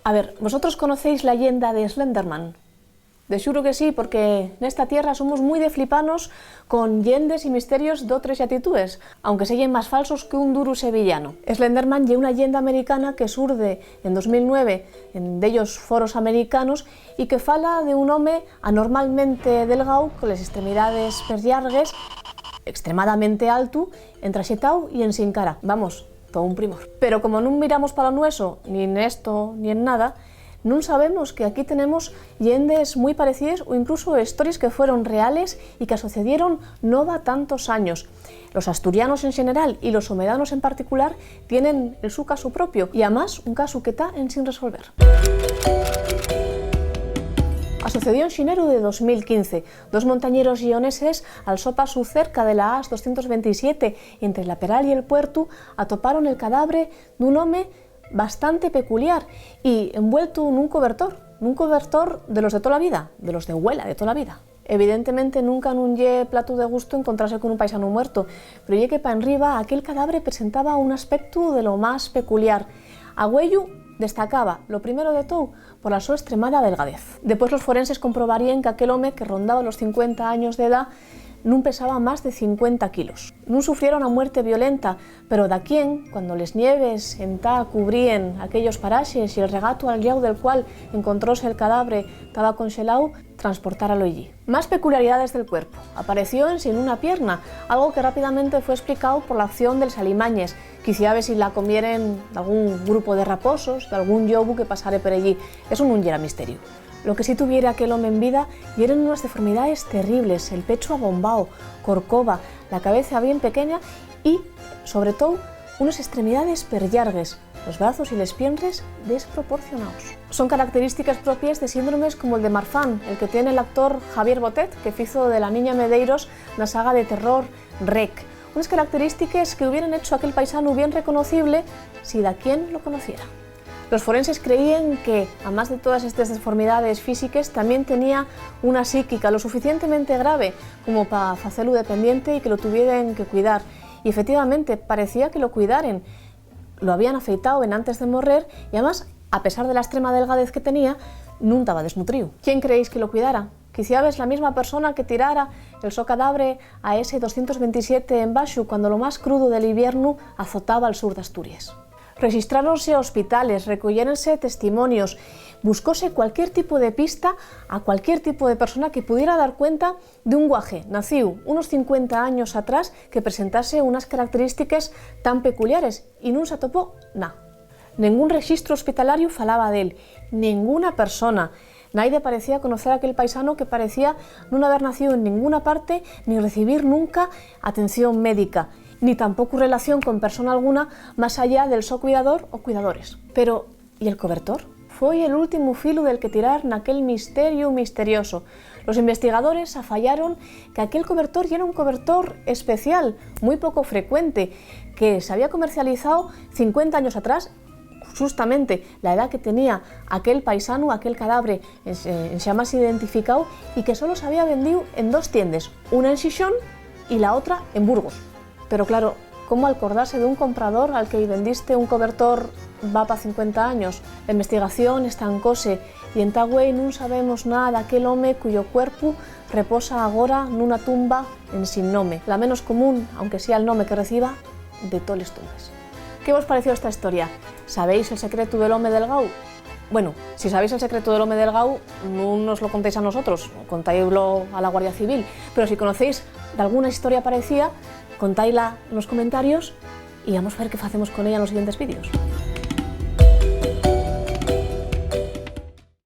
A ver, ¿vosotros conocéis la leyenda de Slenderman? De xuro que sí, porque nesta tierra somos moi de flipanos con llendes y misterios d'otres latitudes, aunque sellen más falsos que un duro sevillano. Slenderman ye una leyenda americana que surde en 2009 en dellos foros americanos y que fala de un home anormalmente delgau con les extremidades per llargues, extremadamente alto, entraxetau y ensin cara. Vamos, todo un primor. Pero como non miramos para o nueso, ni en esto ni en nada, non sabemos que aquí tenemos llendes muy parecidas o incluso historias que fueron reales y que sucedieron no va tantos años. Los asturianos en general y los somedanos en particular tienen el su caso propio y además un caso que está en sin resolver. Sucedió en xineru de 2015. Dos montañeros guioneses al so pasu cerca de la AS 227 entre la Peral y el Puerto atoparon el cadáver d'un home bastante peculiar y envuelto en un cobertor de los de toda la vida, de los de huela de toda la vida. Evidentemente nunca nun lle plato de gusto encontrarse con un paisano muerto, pero ye que pa enriba aquel cadáver presentaba un aspecto de lo más peculiar. Agüello destacaba, lo primero de todo, por la su extremada delgadez. Después los forenses comprobarían que aquel home que rondaba los 50 años de edad non pesaba más de 50 kilos. Non sufrieron a muerte violenta, pero daquien, cuando les nieves entá cubrían aquellos paraxes y el regato al llau del cual encontróse el cadáver estaba conxelau, transportáralo allí. Más peculiaridades del cuerpo. Apareció en sin una pierna, algo que rápidamente fue explicado por la acción dels alimañes, quizá si la comieren de algún grupo de raposos, de algún llobu que pasare por allí. Eso non era misterio. Lo que sí tuviera aquel home en vida y eran unas deformidades terribles, el pecho abombao, corcova, la cabeza bien pequeña y, sobre todo, unas extremidades per llargues, los brazos y les piernas desproporcionados. Son características propias de síndromes como el de Marfan, el que tiene el actor Javier Botet, que hizo de la niña Medeiros la saga de terror Rec. Unas características que hubieran hecho a aquel paisano bien reconocible si da quien lo conociera. Los forenses creían que, además de todas estas deformidades físicas, también tenía una psíquica lo suficientemente grave como para hacerlo dependiente y que lo tuvieran que cuidar. Y efectivamente, parecía que lo cuidaren. Lo habían afeitado en antes de morrer y además, a pesar de la extrema delgadez que tenía, non estaba desnutrido. ¿Quién creéis que lo cuidara? Quizá es la misma persona que tirara el so cadáver a ese 227 en Baxu cuando lo más crudo del invierno azotaba al sur de Asturias. Registráronse hospitales, recogieronse testimonios, buscóse cualquier tipo de pista a cualquier tipo de persona que pudiera dar cuenta de un guaje nacido unos 50 años atrás que presentase unas características tan peculiares y non se atopó nada. Ningún registro hospitalario falaba de él, ninguna persona. Nadie parecía conocer a aquel paisano que parecía no haber nacido en ninguna parte ni recibir nunca atención médica, ni tampoco relación con persona alguna más allá del so cuidador o cuidadores. Pero, ¿y el cobertor? Fue el último filo del que tirar naquel misterio misterioso. Los investigadores afallaron que aquel cobertor era un cobertor especial, muy poco frecuente, que se había comercializado 50 años atrás, justamente la edad que tenía aquel paisano, aquel cadáver en llamas identificado, y que solo se había vendido en dos tiendas, una en Xixón y la otra en Burgos. Pero claro, ¿cómo acordarse de un comprador al que vendiste un cobertor va para 50 años? La investigación estancóse y en Tagüey non sabemos nada daquel home cuyo cuerpo reposa agora nunha tumba en sin nome, la menos común, aunque sea el nome que reciba, de toles tumbas. ¿Qué os pareció esta historia? ¿Sabéis el secreto del home delgau? Bueno, si sabéis el secreto del home delgau, no nos lo contéis a nosotros, contáislo a la Guardia Civil, pero si conocéis de alguna historia parecida, contáisla en los comentarios y vamos a ver qué hacemos con ella en los siguientes vídeos.